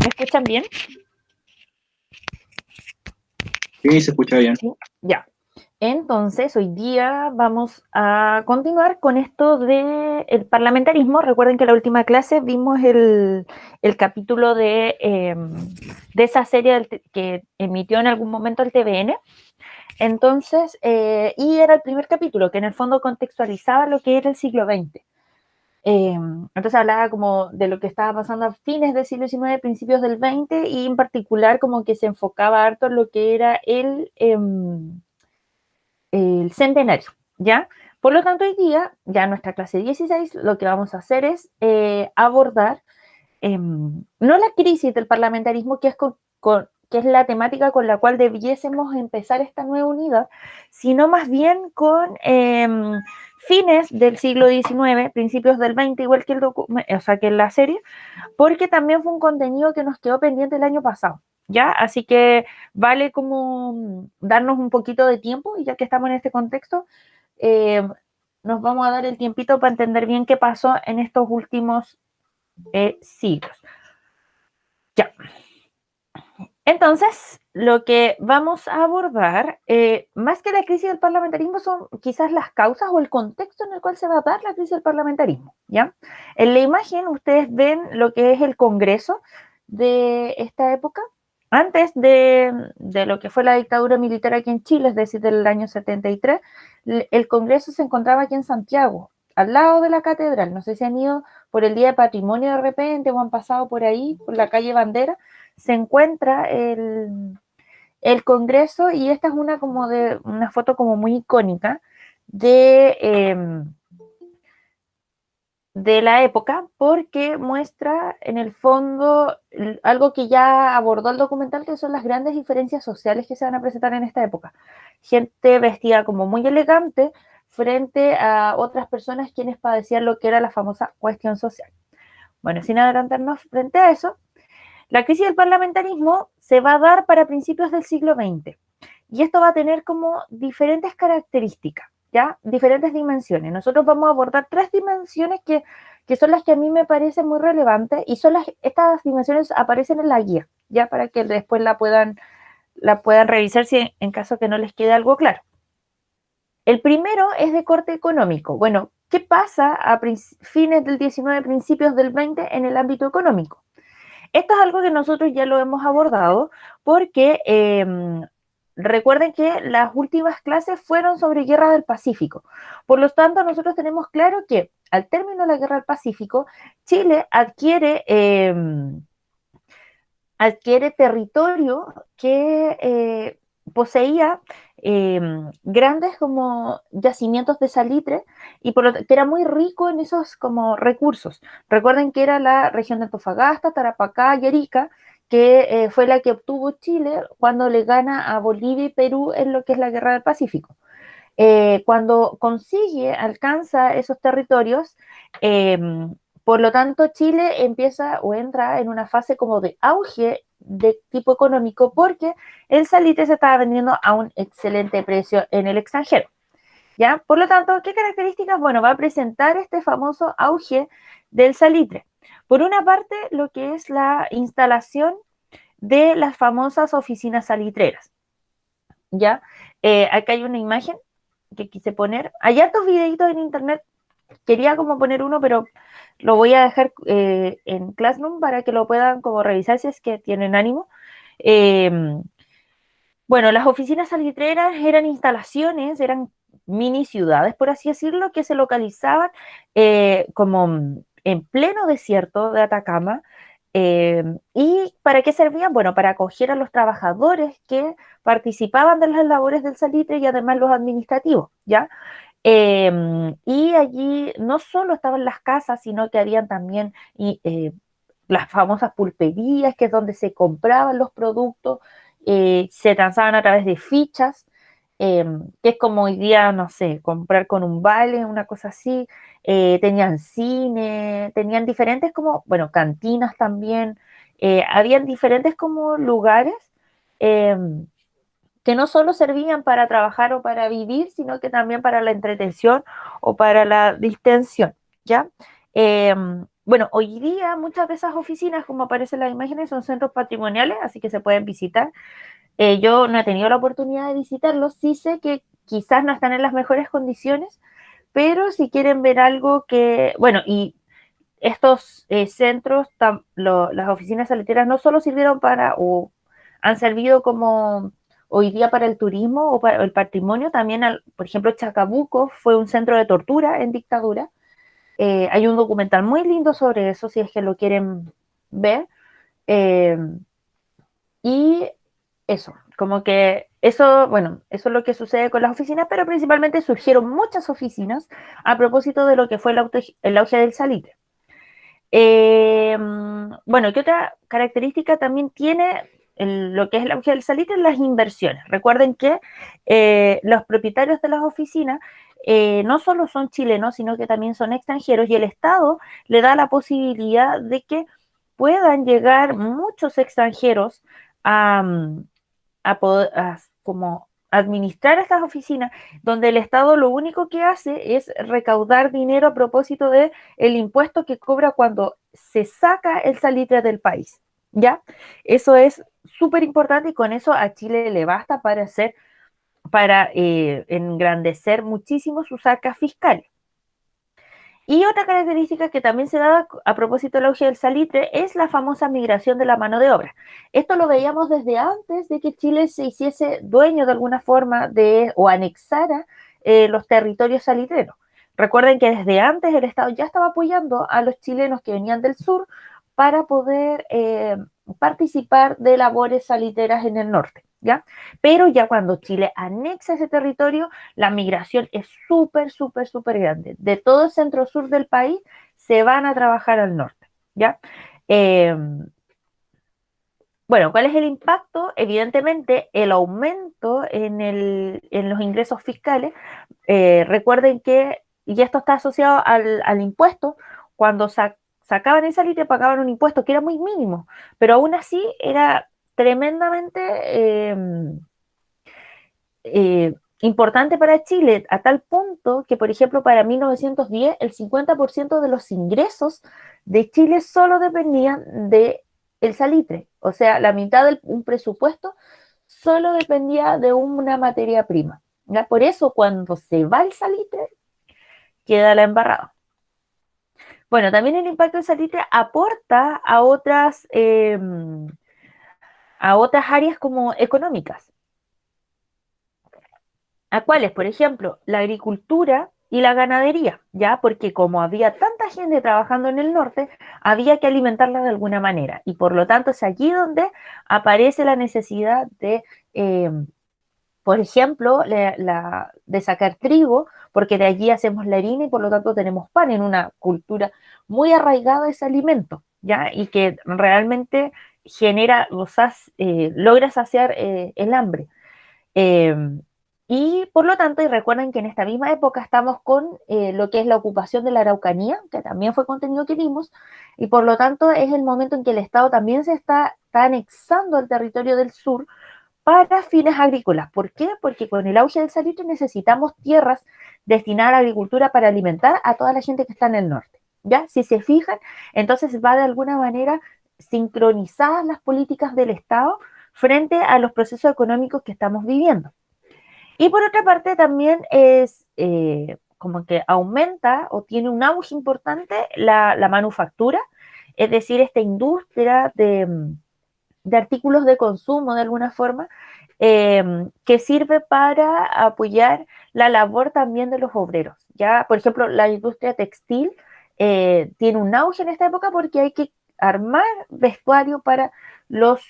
¿Me escuchan bien? Sí, se escucha bien. Sí, ya. Entonces, hoy día vamos a continuar con esto del parlamentarismo. Recuerden que en la última clase vimos el capítulo de esa serie que emitió en algún momento el TVN. Entonces, y era el primer capítulo que en el fondo contextualizaba lo que era el siglo XX. Entonces hablaba como de lo que estaba pasando a fines del siglo XIX, principios del XX, y en particular como que se enfocaba harto en lo que era el centenario, ¿ya? Por lo tanto, hoy día, ya en nuestra clase 16, lo que vamos a hacer es abordar no la crisis del parlamentarismo, que es la temática con la cual debiésemos empezar esta nueva unidad, sino más bien con fines del siglo XIX, principios del XX, igual que que la serie, porque también fue un contenido que nos quedó pendiente el año pasado. ¿Ya? Así que vale como darnos un poquito de tiempo, y ya que estamos en este contexto, nos vamos a dar el tiempito para entender bien qué pasó en estos últimos siglos. Ya. Entonces, lo que vamos a abordar, más que la crisis del parlamentarismo, son quizás las causas o el contexto en el cual se va a dar la crisis del parlamentarismo, ¿ya? En la imagen ustedes ven lo que es el Congreso de esta época, antes de lo que fue la dictadura militar aquí en Chile, es decir, del año 73, el Congreso se encontraba aquí en Santiago, al lado de la catedral. No sé si han ido por el Día de Patrimonio de repente o han pasado por ahí, por la calle Bandera, se encuentra el Congreso, y esta es una foto como muy icónica de la época, porque muestra en el fondo algo que ya abordó el documental, que son las grandes diferencias sociales que se van a presentar en esta época. Gente vestida como muy elegante frente a otras personas quienes padecían lo que era la famosa cuestión social. Bueno, sin adelantarnos frente a eso, la crisis del parlamentarismo se va a dar para principios del siglo XX, y esto va a tener como diferentes características, ¿ya? Diferentes dimensiones. Nosotros vamos a abordar tres dimensiones que son las que a mí me parecen muy relevantes, y estas dimensiones aparecen en la guía, ya, para que después la puedan revisar si en caso que no les quede algo claro. El primero es de corte económico. Bueno, ¿qué pasa a fines del 19, principios del 20 en el ámbito económico? Esto es algo que nosotros ya lo hemos abordado, porque recuerden que las últimas clases fueron sobre guerra del Pacífico. Por lo tanto, nosotros tenemos claro que al término de la guerra del Pacífico, Chile adquiere territorio que poseía grandes como yacimientos de salitre, y que era muy rico en esos como recursos. Recuerden que era la región de Antofagasta, Tarapacá y Arica, que fue la que obtuvo Chile cuando le gana a Bolivia y Perú en lo que es la Guerra del Pacífico. Cuando alcanza esos territorios, eh, por lo tanto, Chile empieza o entra en una fase como de auge de tipo económico, porque el salitre se estaba vendiendo a un excelente precio en el extranjero, ¿ya? Por lo tanto, ¿qué características? Bueno, va a presentar este famoso auge del salitre. Por una parte, lo que es la instalación de las famosas oficinas salitreras, ¿ya? Acá hay una imagen que quise poner. Hay hartos videitos en internet, quería como poner uno, pero lo voy a dejar en Classroom para que lo puedan como revisar si es que tienen ánimo. Eh, bueno, las oficinas salitreras eran instalaciones, eran mini ciudades, por así decirlo, que se localizaban como en pleno desierto de Atacama. ¿Y para qué servían? Bueno, para acoger a los trabajadores que participaban de las labores del salitre, y además los administrativos, ¿ya? Y allí no solo estaban las casas, sino que habían también las famosas pulperías, que es donde se compraban los productos, se transaban a través de fichas, que es como hoy día, no sé, comprar con un vale, una cosa así. Tenían cine, tenían diferentes como, bueno, cantinas también, habían diferentes como lugares. Eh, que no solo servían para trabajar o para vivir, sino que también para la entretención o para la distensión, ¿ya? Eh, bueno, hoy día muchas de esas oficinas, como aparecen en las imágenes, son centros patrimoniales, así que se pueden visitar. Yo no he tenido la oportunidad de visitarlos, sí sé que quizás no están en las mejores condiciones, pero si quieren ver algo que, bueno, y estos centros, las oficinas salitreras no solo sirvieron para, o han servido como hoy día para el turismo o para el patrimonio, también, por ejemplo, Chacabuco fue un centro de tortura en dictadura. Hay un documental muy lindo sobre eso, si es que lo quieren ver. Eh, y eso, como que eso, bueno, eso es lo que sucede con las oficinas, pero principalmente surgieron muchas oficinas a propósito de lo que fue el auge del salitre. Bueno, ¿qué otra característica también tiene lo que es el auge del salitre? Las inversiones. Recuerden que los propietarios de las oficinas no solo son chilenos, sino que también son extranjeros y el Estado le da la posibilidad de que puedan llegar muchos extranjeros a, como administrar estas oficinas, donde el Estado lo único que hace es recaudar dinero a propósito de el impuesto que cobra cuando se saca el salitre del país, ¿ya? Eso es súper importante y con eso a Chile le basta para engrandecer muchísimo sus arcas fiscales. Y otra característica que también se da a propósito del auge del salitre es la famosa migración de la mano de obra. Esto lo veíamos desde antes de que Chile se hiciese dueño de alguna forma de o anexara los territorios salitreros. Recuerden que desde antes el Estado ya estaba apoyando a los chilenos que venían del sur para poder participar de labores salitreras en el norte, ¿ya? Pero ya cuando Chile anexa ese territorio, la migración es súper, súper, súper grande. De todo el centro-sur del país se van a trabajar al norte, ¿ya? Eh, bueno, ¿cuál es el impacto? Evidentemente, el aumento en los ingresos fiscales. Recuerden que, y esto está asociado al impuesto, cuando sacaban esa línea pagaban un impuesto que era muy mínimo, pero aún así era tremendamente importante para Chile, a tal punto que, por ejemplo, para 1910, el 50% de los ingresos de Chile solo dependían de el salitre, o sea, la mitad de un presupuesto solo dependía de una materia prima. ¿Ya? Por eso, cuando se va el salitre, queda la embarrada. Bueno, también el impacto del salitre aporta a otras áreas como económicas. ¿A cuáles? Por ejemplo, la agricultura y la ganadería, ¿ya? Porque como había tanta gente trabajando en el norte, había que alimentarla de alguna manera. Y por lo tanto es allí donde aparece la necesidad de, por ejemplo, de sacar trigo, porque de allí hacemos la harina y por lo tanto tenemos pan en una cultura muy arraigada a ese alimento, ¿ya? Y que realmente genera, logra saciar el hambre. Eh, y por lo tanto, y recuerden que en esta misma época estamos con lo que es la ocupación de la Araucanía, que también fue contenido que vimos, y por lo tanto es el momento en que el Estado también está anexando el territorio del sur para fines agrícolas. ¿Por qué? Porque con el auge del salitre necesitamos tierras destinadas a la agricultura para alimentar a toda la gente que está en el norte. ¿Ya? Si se fijan, entonces va de alguna manera sincronizadas las políticas del Estado frente a los procesos económicos que estamos viviendo. Y por otra parte también es como que aumenta o tiene un auge importante la manufactura, es decir, esta industria de artículos de consumo de alguna forma, que sirve para apoyar la labor también de los obreros. Ya, por ejemplo, la industria textil tiene un auge en esta época porque hay que armar vestuario para los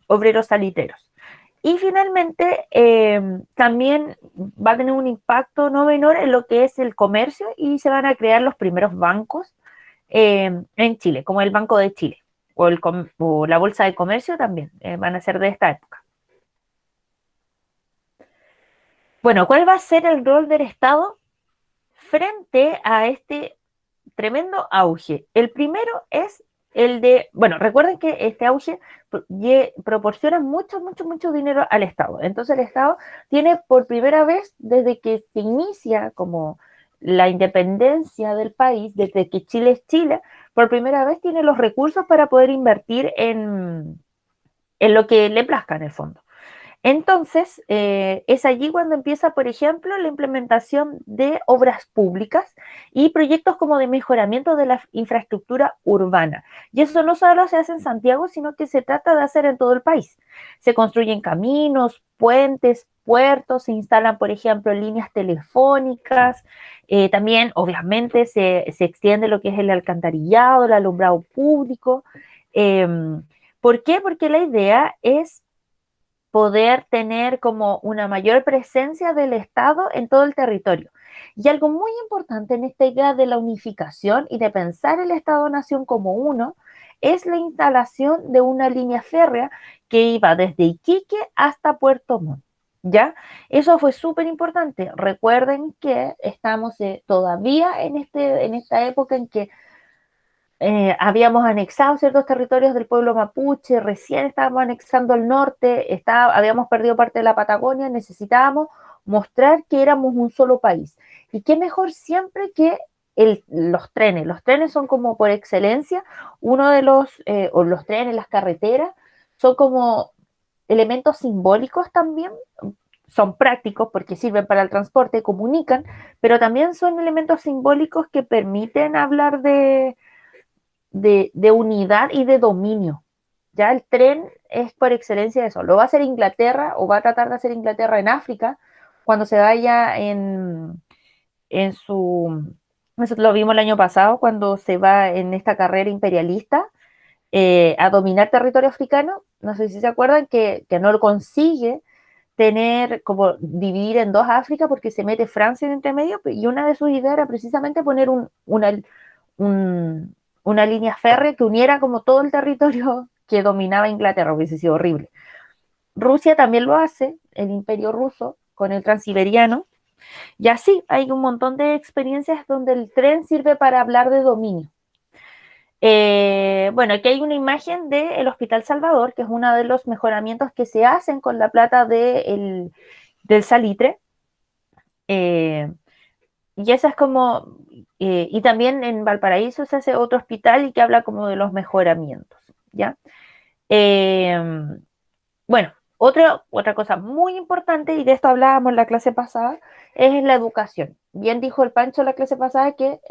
obreros salitreros. Y finalmente, también va a tener un impacto no menor en lo que es el comercio y se van a crear los primeros bancos en Chile, como el Banco de Chile o la Bolsa de Comercio también van a ser de esta época. Bueno, ¿cuál va a ser el rol del Estado frente a este tremendo auge? El primero es el de, bueno, recuerden que este auge proporciona mucho, mucho, mucho dinero al Estado. Entonces el Estado tiene por primera vez desde que se inicia como la independencia del país, desde que Chile es Chile, por primera vez tiene los recursos para poder invertir en lo que le plazca en el fondo. Entonces, es allí cuando empieza, por ejemplo, la implementación de obras públicas y proyectos como de mejoramiento de la infraestructura urbana. Y eso no solo se hace en Santiago, sino que se trata de hacer en todo el país. Se construyen caminos, puentes, puertos, se instalan, por ejemplo, líneas telefónicas. También, obviamente, se extiende lo que es el alcantarillado, el alumbrado público. Eh, ¿Por qué? Porque la idea es poder tener como una mayor presencia del Estado en todo el territorio. Y algo muy importante en esta idea de la unificación y de pensar el Estado-Nación como uno es la instalación de una línea férrea que iba desde Iquique hasta Puerto Montt. ¿Ya? Eso fue súper importante. Recuerden que estamos todavía en esta época en que habíamos anexado ciertos territorios del pueblo mapuche, recién estábamos anexando el norte, habíamos perdido parte de la Patagonia, necesitábamos mostrar que éramos un solo país. Y qué mejor siempre que los trenes. Los trenes son como por excelencia uno de o los trenes, las carreteras, son como elementos simbólicos también, son prácticos porque sirven para el transporte, comunican, pero también son elementos simbólicos que permiten hablar de unidad y de dominio. Ya el tren es por excelencia eso. Lo va a hacer Inglaterra o va a tratar de hacer Inglaterra en África cuando se vaya en su... Eso lo vimos el año pasado cuando se va en esta carrera imperialista a dominar territorio africano. No sé si se acuerdan que no lo consigue tener como dividir en dos África porque se mete Francia en entre medio y una de sus ideas era precisamente poner un, una línea férrea que uniera como todo el territorio que dominaba Inglaterra, hubiese sido horrible. Rusia también lo hace, el imperio ruso, con el transiberiano, y así hay un montón de experiencias donde el tren sirve para hablar de dominio. Bueno, aquí hay una imagen del Hospital Salvador, que es uno de los mejoramientos que se hacen con la plata del salitre. Eh, y esa es como, y también en Valparaíso se hace otro hospital y que habla como de los mejoramientos, ¿ya? Eh, bueno, otra cosa muy importante, y de esto hablábamos la clase pasada, es la educación. Bien dijo el Pancho la clase pasada que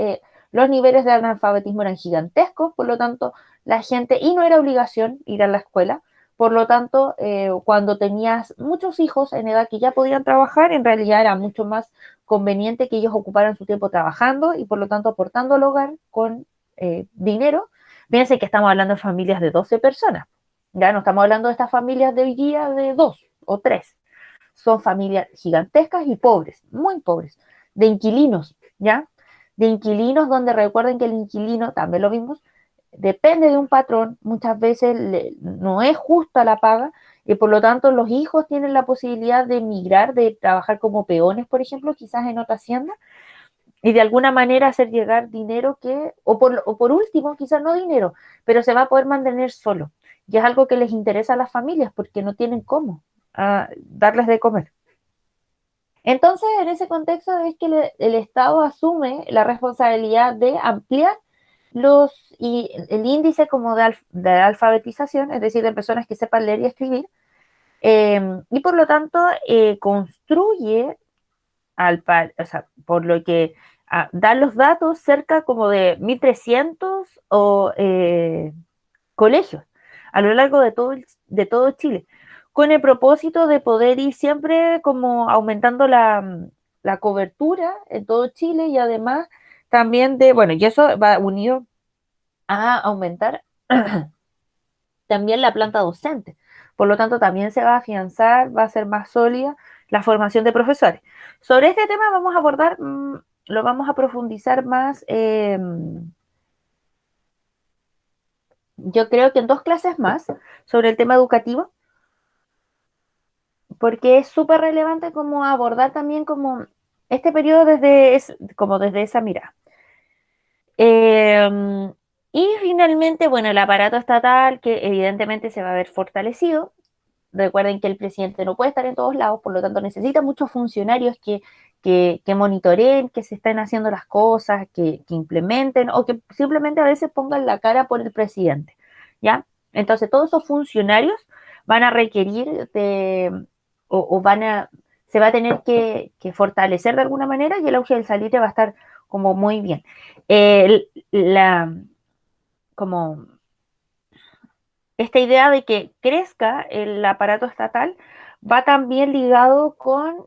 los niveles de analfabetismo eran gigantescos, por lo tanto, la gente, y no era obligación ir a la escuela, por lo tanto, cuando tenías muchos hijos en edad que ya podían trabajar, en realidad era mucho más conveniente que ellos ocuparan su tiempo trabajando y por lo tanto aportando al hogar con dinero. Fíjense que estamos hablando de familias de 12 personas. Ya no estamos hablando de estas familias de hoy día de 2 o 3. Son familias gigantescas y pobres, muy pobres, de inquilinos, ¿ya? De inquilinos donde recuerden que el inquilino, también lo vimos, depende de un patrón, muchas veces no es justa la paga y por lo tanto los hijos tienen la posibilidad de emigrar, de trabajar como peones, por ejemplo, quizás en otra hacienda, y de alguna manera hacer llegar dinero o por último, quizás no dinero, pero se va a poder mantener solo. Y es algo que les interesa a las familias porque no tienen cómo darles de comer. Entonces, en ese contexto es que el Estado asume la responsabilidad de ampliar el índice como de alfabetización, es decir, de personas que sepan leer y escribir, y por lo tanto construye o sea, por lo que dan los datos, cerca como de 1.300 colegios a lo largo de todo Chile, con el propósito de poder ir siempre como aumentando la cobertura en todo Chile y además también bueno, y eso va unido a aumentar también la planta docente. Por lo tanto, también se va a afianzar, va a ser más sólida la formación de profesores. Sobre este tema vamos a abordar, lo vamos a profundizar más, yo creo que en 2 clases más, sobre el tema educativo, porque es súper relevante como abordar también como este periodo como desde esa mirada. Y finalmente, bueno, el aparato estatal que evidentemente se va a ver fortalecido, Recuerden que el presidente no puede estar en todos lados, por lo tanto necesita muchos funcionarios que monitoreen, que se estén haciendo las cosas, que implementen o que simplemente a veces pongan la cara por el presidente, ¿ya? Entonces todos esos funcionarios van a requerir o van a, se va a tener que fortalecer de alguna manera y el auge del salitre va a estar como muy bien. Como esta idea de que crezca el aparato estatal va también ligado con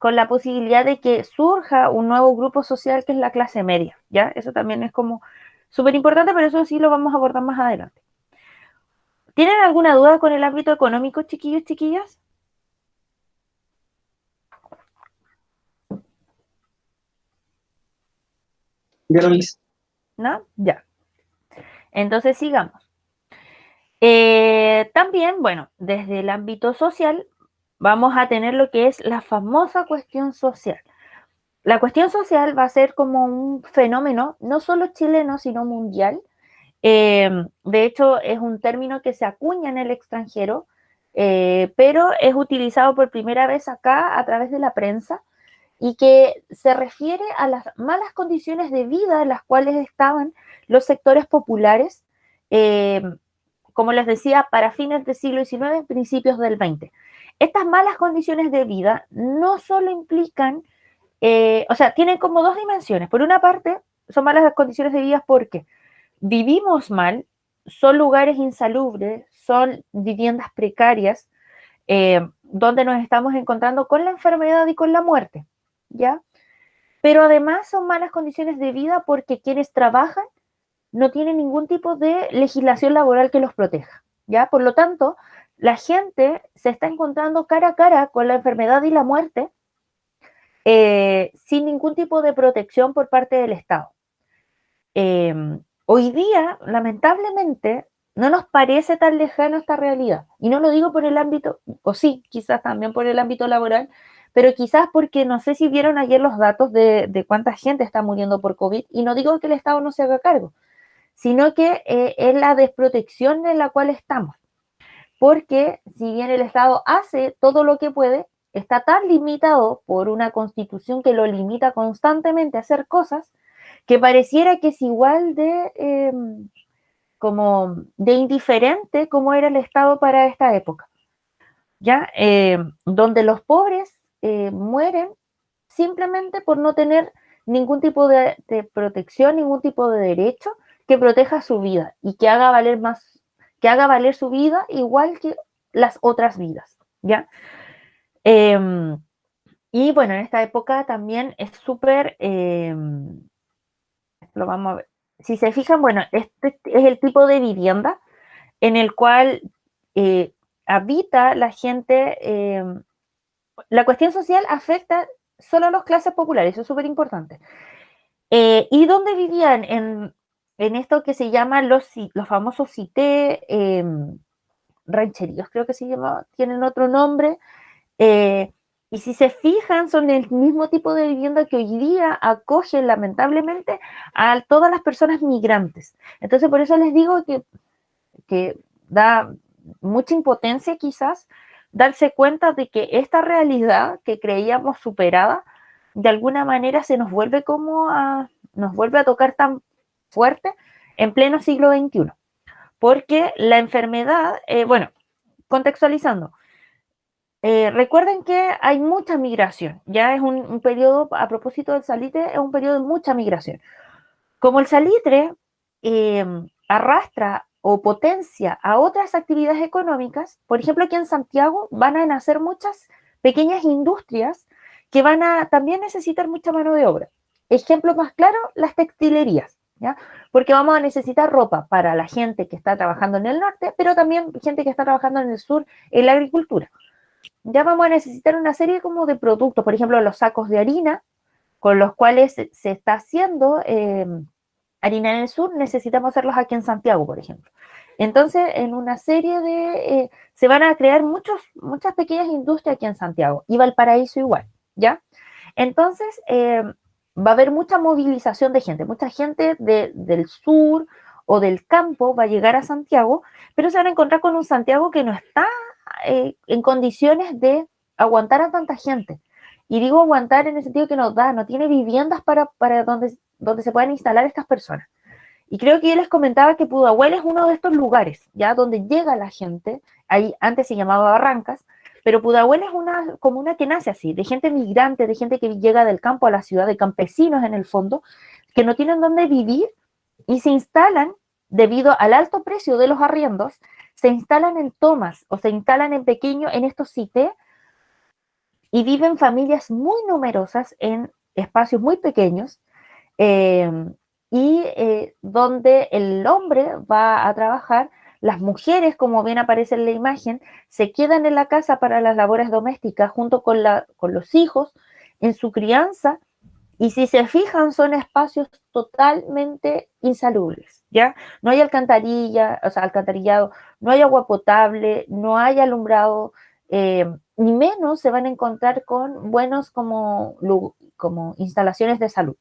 la posibilidad de que surja un nuevo grupo social que es la clase media, ¿ya? Eso también es como súper importante, pero eso sí lo vamos a abordar más adelante. ¿Tienen alguna duda con el ámbito económico, chiquillos, chiquillas? Ya lo hice. ¿No? Ya. Entonces sigamos. También, bueno, desde el ámbito social vamos a tener lo que es la famosa cuestión social. La cuestión social va a ser como un fenómeno, no solo chileno, sino mundial. De hecho, es un término que se acuña en el extranjero, pero es utilizado por primera vez acá a través de la prensa y que se refiere a las malas condiciones de vida en las cuales estaban los sectores populares, eh, como les decía, para fines del siglo XIX, principios del XX. Estas malas condiciones de vida no solo implican, o sea, tienen como dos dimensiones. Por una parte, son malas las condiciones de vida porque vivimos mal, son lugares insalubres, son viviendas precarias, donde nos estamos encontrando con la enfermedad y con la muerte, ¿ya? Pero además son malas condiciones de vida porque quienes trabajan no tienen ningún tipo de legislación laboral que los proteja, ¿ya? Por lo tanto, la gente se está encontrando cara a cara con la enfermedad y la muerte sin ningún tipo de protección por parte del Estado. Eh, Hoy día, lamentablemente, no nos parece tan lejano esta realidad. Y no lo digo por el ámbito, o sí, quizás también por el ámbito laboral, pero quizás porque no sé si vieron ayer los datos de cuánta gente está muriendo por COVID, y no digo que el Estado no se haga cargo, sino que es la desprotección en la cual estamos. Porque si bien el Estado hace todo lo que puede, está tan limitado por una constitución que lo limita constantemente a hacer cosas que pareciera que es igual como de indiferente como era el Estado para esta época, ¿ya? Donde los pobres mueren simplemente por no tener ningún tipo de protección, ningún tipo de derecho que proteja su vida y que haga valer más, que haga valer su vida igual que las otras vidas, ¿ya? Y bueno, en esta época también es súper, lo vamos a ver. Si se fijan, bueno, este es el tipo de vivienda en el cual eh, habita la gente. La cuestión social afecta solo a las clases populares, eso es súper importante. ¿Y dónde vivían? En esto que se llama los famosos cité, rancheríos, creo que se llama, tienen otro nombre. Eh, y si se fijan, son el mismo tipo de vivienda que hoy día acoge lamentablemente a todas las personas migrantes. Entonces, por eso les digo que da mucha impotencia quizás darse cuenta de que esta realidad que creíamos superada, de alguna manera se nos vuelve nos vuelve a tocar tan fuerte en pleno siglo XXI. Porque la enfermedad, bueno, contextualizando, recuerden que hay mucha migración, ya es un periodo, a propósito del salitre, es un periodo de mucha migración. Como el salitre eh, arrastra o potencia a otras actividades económicas, por ejemplo, aquí en Santiago van a nacer muchas pequeñas industrias que van a también necesitar mucha mano de obra. Ejemplo más claro, las textilerías, ¿ya? Porque vamos a necesitar ropa para la gente que está trabajando en el norte, pero también gente que está trabajando en el sur en la agricultura. Ya vamos a necesitar una serie como de productos, por ejemplo, los sacos de harina con los cuales se está haciendo harina en el sur, necesitamos hacerlos aquí en Santiago, por ejemplo. Entonces, en una serie se van a crear muchas pequeñas industrias aquí en Santiago y Valparaíso igual, ¿ya? Entonces, va a haber mucha movilización de gente, mucha gente del sur o del campo va a llegar a Santiago, pero se van a encontrar con un Santiago que no está en condiciones de aguantar a tanta gente. Y digo aguantar en el sentido que no tiene viviendas para donde se puedan instalar estas personas. Y creo que yo les comentaba que Pudahuel es uno de estos lugares, ya donde llega la gente, ahí antes se llamaba Barrancas, pero Pudahuel es una comuna que nace así, de gente migrante, de gente que llega del campo a la ciudad, de campesinos en el fondo, que no tienen dónde vivir y se instalan, debido al alto precio de los arriendos, se instalan en tomas o se instalan en pequeño en estos sitios y viven familias muy numerosas en espacios muy pequeños, eh, donde el hombre va a trabajar, las mujeres, como bien aparece en la imagen, se quedan en la casa para las labores domésticas junto con los hijos en su crianza, y si se fijan son espacios totalmente insalubres, ¿ya? No hay alcantarilla, o sea, alcantarillado, no hay agua potable, no hay alumbrado, ni menos se van a encontrar con buenos como instalaciones de salud.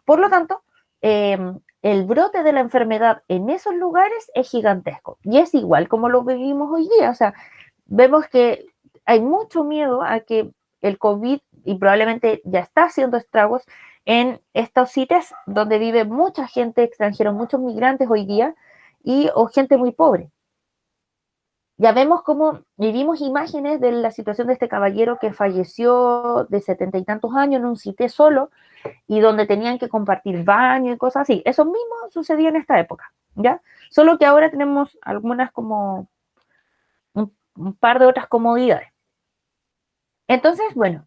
Por lo tanto, el brote de la enfermedad en esos lugares es gigantesco y es igual como lo vivimos hoy día. O sea, vemos que hay mucho miedo a que el COVID, y probablemente ya está haciendo estragos en estos sitios donde vive mucha gente extranjera, muchos migrantes hoy día o gente muy pobre. Ya vemos cómo vivimos imágenes de la situación de este caballero que falleció de 70 y tantos años en un sitio solo y donde tenían que compartir baño y cosas así. Eso mismo sucedía en esta época, ¿ya? Solo que ahora tenemos algunas como un par de otras comodidades. Entonces, bueno,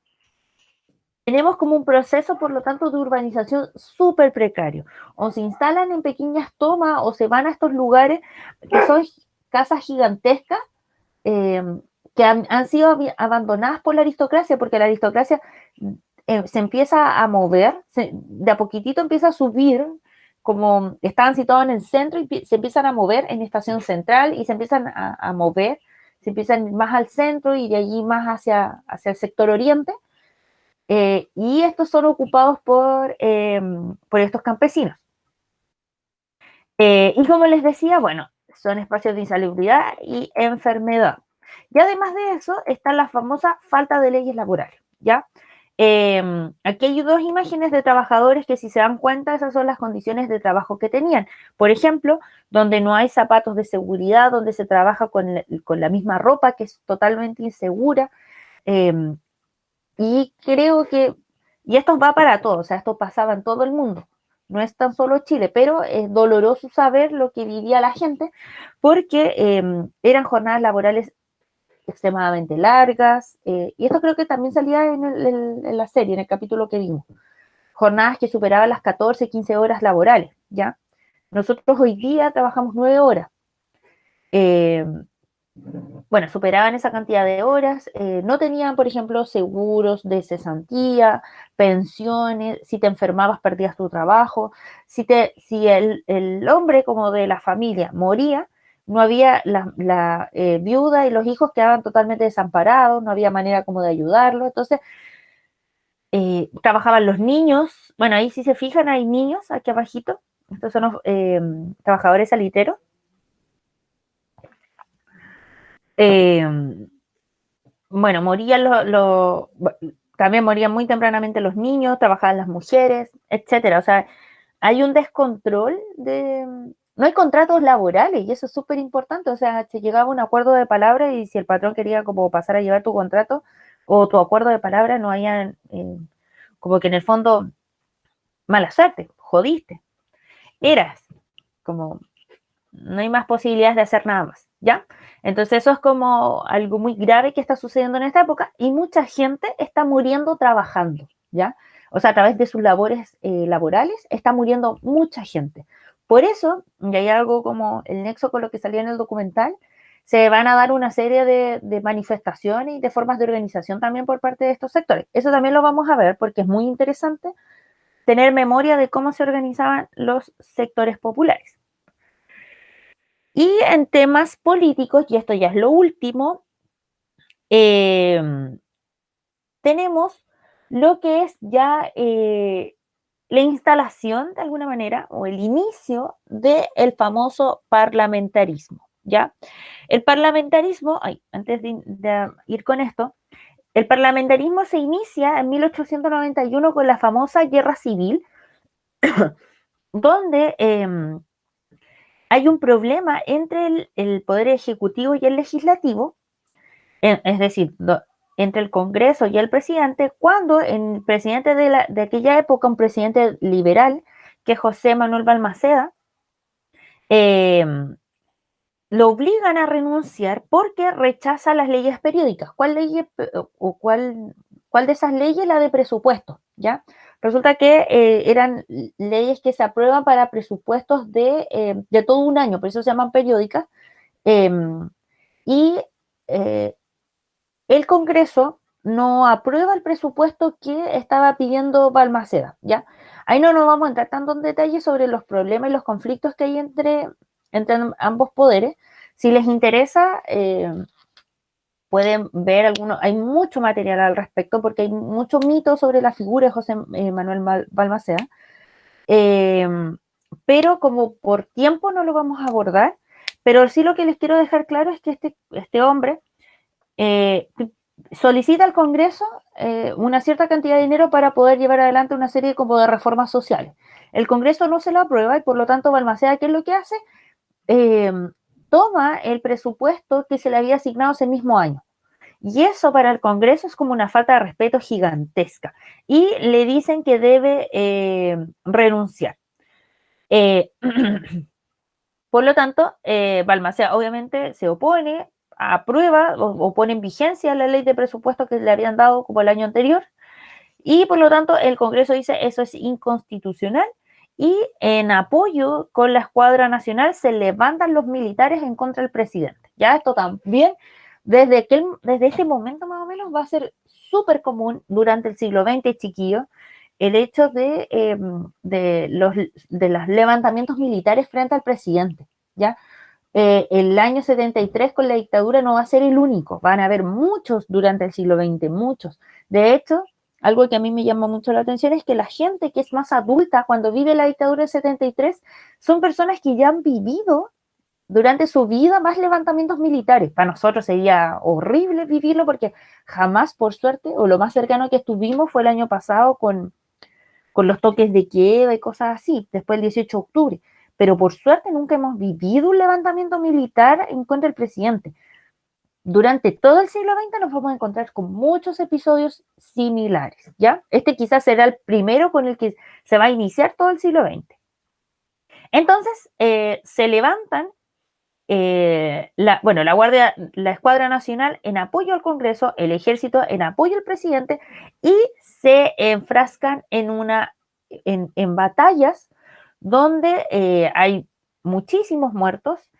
tenemos como un proceso, por lo tanto, de urbanización súper precario. O se instalan en pequeñas tomas o se van a estos lugares que son casas gigantescas, eh, que han sido abandonadas por la aristocracia, porque la aristocracia se empieza a mover, de a poquitito empieza a subir, como estaban situados en el centro y se empiezan a mover en estación central y se empiezan a mover, se empiezan más al centro y de allí más hacia el sector oriente, y estos son ocupados por estos campesinos. Y como les decía, bueno, son espacios de insalubridad y enfermedad. Y además de eso, está la famosa falta de leyes laborales, ¿ya? Aquí hay dos imágenes de trabajadores que, si se dan cuenta, esas son las condiciones de trabajo que tenían. Por ejemplo, donde no hay zapatos de seguridad, donde se trabaja con la misma ropa, que es totalmente insegura. Y creo que, y esto va para todos, o sea, esto pasaba en todo el mundo, no es tan solo Chile, pero es doloroso saber lo que vivía la gente, porque eran jornadas laborales extremadamente largas, y esto creo que también salía en la serie, en el capítulo que vimos, jornadas que superaban las 14, 15 horas laborales, ¿ya? Nosotros hoy día trabajamos 9 horas. Bueno, superaban esa cantidad de horas, no tenían, por ejemplo, seguros de cesantía, pensiones, si te enfermabas perdías tu trabajo, si el hombre como de la familia moría, no había la viuda y los hijos quedaban totalmente desamparados, no había manera como de ayudarlo, entonces trabajaban los niños, bueno, ahí si se fijan hay niños aquí abajito, estos son los trabajadores salitreros. Eh, bueno, también morían muy tempranamente los niños, trabajaban las mujeres, etcétera. O sea, hay un descontrol no hay contratos laborales y eso es súper importante. O sea, se llegaba a un acuerdo de palabra y si el patrón quería como pasar a llevar tu contrato o tu acuerdo de palabra, no había, como que en el fondo, mala suerte, jodiste. Eras como no hay más posibilidades de hacer nada más, ¿ya? Entonces eso es como algo muy grave que está sucediendo en esta época y mucha gente está muriendo trabajando, ¿ya? O sea, a través de sus labores laborales está muriendo mucha gente. Por eso, y hay algo como el nexo con lo que salía en el documental, se van a dar una serie de manifestaciones y de formas de organización también por parte de estos sectores. Eso también lo vamos a ver porque es muy interesante tener memoria de cómo se organizaban los sectores populares. Y en temas políticos, y esto ya es lo último, tenemos lo que es ya la instalación, de alguna manera, o el inicio del famoso parlamentarismo, ¿ya? El parlamentarismo, antes de ir con esto, el parlamentarismo se inicia en 1891 con la famosa Guerra Civil, donde hay un problema entre el poder ejecutivo y el legislativo, es decir, entre el Congreso y el presidente, cuando el presidente de aquella época, un presidente liberal, que es José Manuel Balmaceda, lo obligan a renunciar porque rechaza las leyes periódicas. ¿Cuál de esas leyes? La de presupuesto, ¿ya? Resulta que eran leyes que se aprueban para presupuestos de todo un año, por eso se llaman periódicas, y el Congreso no aprueba el presupuesto que estaba pidiendo Balmaceda, ¿ya? Ahí no nos vamos a entrar tanto en detalle sobre los problemas y los conflictos que hay entre ambos poderes. Si les interesa, pueden ver algunos, hay mucho material al respecto porque hay mucho mito sobre la figura de José Manuel Balmaceda, pero como por tiempo no lo vamos a abordar, pero sí lo que les quiero dejar claro es que este hombre solicita al Congreso una cierta cantidad de dinero para poder llevar adelante una serie como de reformas sociales. El Congreso no se lo aprueba y por lo tanto Balmaceda, ¿qué es lo que hace? Toma el presupuesto que se le había asignado ese mismo año. Y eso para el Congreso es como una falta de respeto gigantesca. Y le dicen que debe renunciar. Por lo tanto, Balmaceda obviamente se opone, aprueba o pone en vigencia la ley de presupuesto que le habían dado como el año anterior. Y por lo tanto, el Congreso dice eso es inconstitucional. Y en apoyo con la escuadra nacional se levantan los militares en contra del presidente. Ya esto también, desde este momento más o menos, va a ser súper común durante el siglo XX, chiquillo, el hecho de los levantamientos militares frente al presidente. ¿Ya? El año 73 con la dictadura no va a ser el único, van a haber muchos durante el siglo XX, muchos. De hecho, algo que a mí me llama mucho la atención es que la gente que es más adulta cuando vive la dictadura del 73 son personas que ya han vivido durante su vida más levantamientos militares. Para nosotros sería horrible vivirlo porque jamás, por suerte, o lo más cercano que estuvimos fue el año pasado con los toques de queda y cosas así, después del 18 de octubre. Pero por suerte nunca hemos vivido un levantamiento militar en contra del presidente. Durante todo el siglo XX nos vamos a encontrar con muchos episodios similares, ¿ya? Este quizás será el primero con el que se va a iniciar todo el siglo XX. Entonces, se levantan la Escuadra Nacional en apoyo al Congreso, el Ejército en apoyo al presidente y se enfrascan en batallas donde hay muchísimos muertos,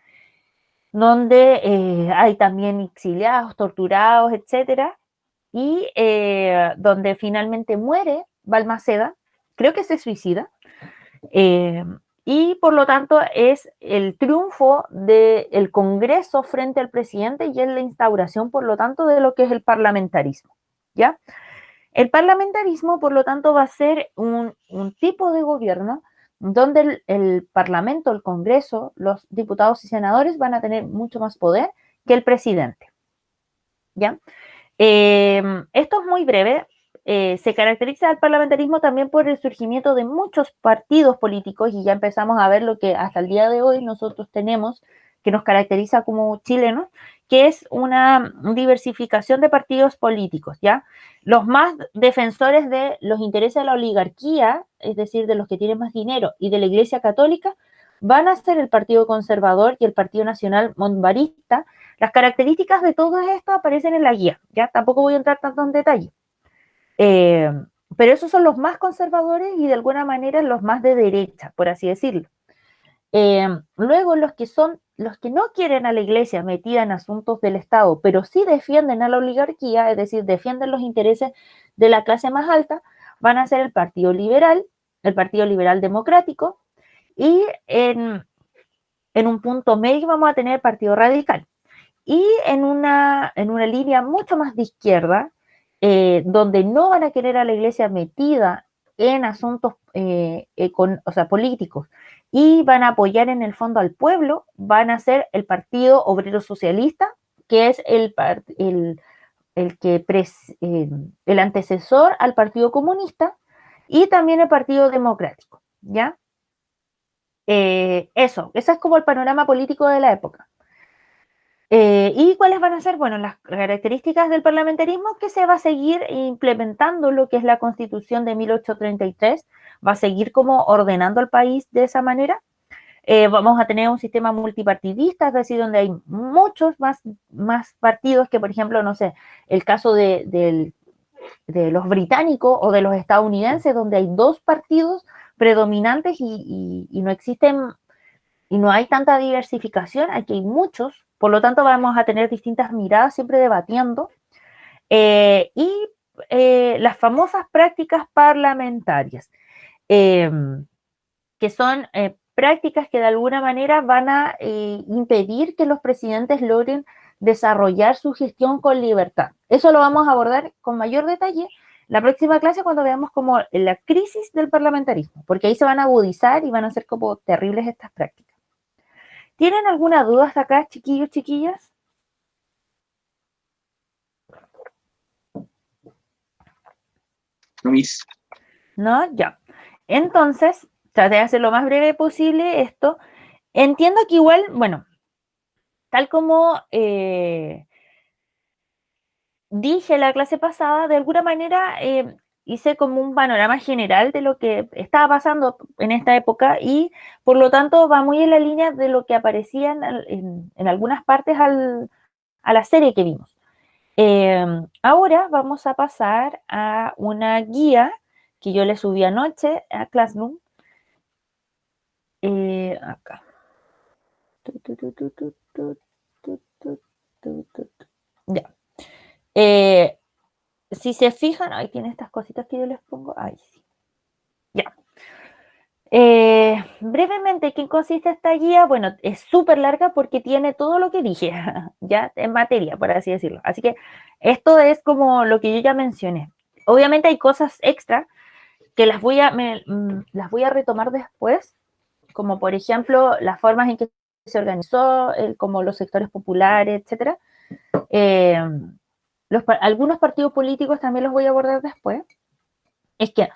donde hay también exiliados, torturados, etcétera, y donde finalmente muere Balmaceda, creo que se suicida, y por lo tanto es el triunfo del Congreso frente al presidente y es la instauración, por lo tanto, de lo que es el parlamentarismo, ¿ya? El parlamentarismo, por lo tanto, va a ser un tipo de gobierno donde el Parlamento, el Congreso, los diputados y senadores van a tener mucho más poder que el presidente, ¿ya? Esto es muy breve. Se caracteriza el parlamentarismo también por el surgimiento de muchos partidos políticos y ya empezamos a ver lo que hasta el día de hoy nosotros tenemos, que nos caracteriza como chilenos, que es una diversificación de partidos políticos, ¿ya? Los más defensores de los intereses de la oligarquía, es decir, de los que tienen más dinero, y de la Iglesia Católica, van a ser el Partido Conservador y el Partido Nacional Monbarista. Las características de todo esto aparecen en la guía, ¿ya? Tampoco voy a entrar tanto en detalle. Pero esos son los más conservadores y de alguna manera los más de derecha, por así decirlo. Luego los que no quieren a la iglesia metida en asuntos del Estado, pero sí defienden a la oligarquía, es decir, defienden los intereses de la clase más alta, van a ser el Partido Liberal Democrático, y en un punto medio vamos a tener el Partido Radical. Y en una línea mucho más de izquierda, donde no van a querer a la iglesia metida en asuntos políticos, y van a apoyar en el fondo al pueblo, van a ser el Partido Obrero Socialista, que es el antecesor al Partido Comunista, y también el Partido Democrático, ¿ya? Eso es como el panorama político de la época. ¿Y cuáles van a ser? Bueno, las características del parlamentarismo, que se va a seguir implementando lo que es la Constitución de 1833, va a seguir como ordenando el país de esa manera. Vamos a tener un sistema multipartidista, es decir, donde hay muchos más partidos que, por ejemplo, no sé, el caso de los británicos o de los estadounidenses, donde hay dos partidos predominantes y no existen y no hay tanta diversificación, aquí hay muchos, por lo tanto vamos a tener distintas miradas siempre debatiendo. Y las famosas prácticas parlamentarias, que son prácticas que de alguna manera van a impedir que los presidentes logren desarrollar su gestión con libertad. Eso lo vamos a abordar con mayor detalle la próxima clase cuando veamos como la crisis del parlamentarismo, porque ahí se van a agudizar y van a ser como terribles estas prácticas. ¿Tienen alguna duda hasta acá, chiquillos, chiquillas? No, mis. ¿No? Ya. Entonces, traté de hacer lo más breve posible esto. Entiendo que igual, bueno, tal como dije la clase pasada, de alguna manera hice como un panorama general de lo que estaba pasando en esta época y por lo tanto va muy en la línea de lo que aparecía en algunas partes a la serie que vimos. Ahora vamos a pasar a una guía que yo le subí anoche a Classroom. Acá. Ya. Si se fijan, ahí tiene estas cositas que yo les pongo. Ahí sí. Ya. Brevemente, ¿qué consiste esta guía? Bueno, es súper larga porque tiene todo lo que dije, ya en materia, por así decirlo. Así que esto es como lo que yo ya mencioné. Obviamente hay cosas extra que las voy a retomar después, como por ejemplo las formas en que se organizó, como los sectores populares, etcétera. Algunos partidos políticos también los voy a abordar después. Es que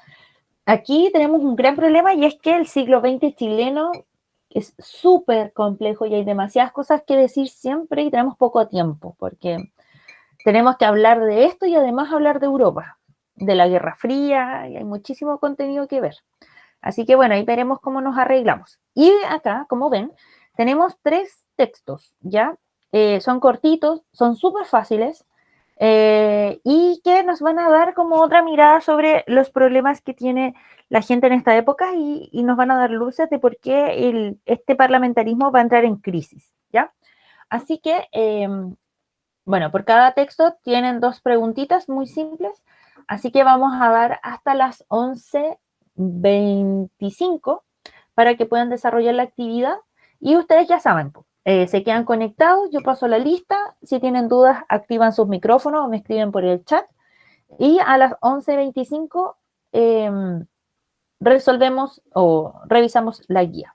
aquí tenemos un gran problema y es que el siglo XX chileno es súper complejo y hay demasiadas cosas que decir siempre y tenemos poco tiempo porque tenemos que hablar de esto y además hablar de Europa, de la Guerra Fría y hay muchísimo contenido que ver. Así que bueno, ahí veremos cómo nos arreglamos. Y acá, como ven, tenemos 3 textos, ¿ya? Son cortitos, son súper fáciles y que nos van a dar como otra mirada sobre los problemas que tiene la gente en esta época y nos van a dar luces de por qué este parlamentarismo va a entrar en crisis, ¿ya? Así que, bueno, por cada texto tienen 2 preguntitas muy simples, así que vamos a dar hasta las 11:25 para que puedan desarrollar la actividad y ustedes ya saben, se quedan conectados, yo paso la lista, si tienen dudas activan sus micrófonos o me escriben por el chat y a las 11:25 resolvemos o revisamos la guía.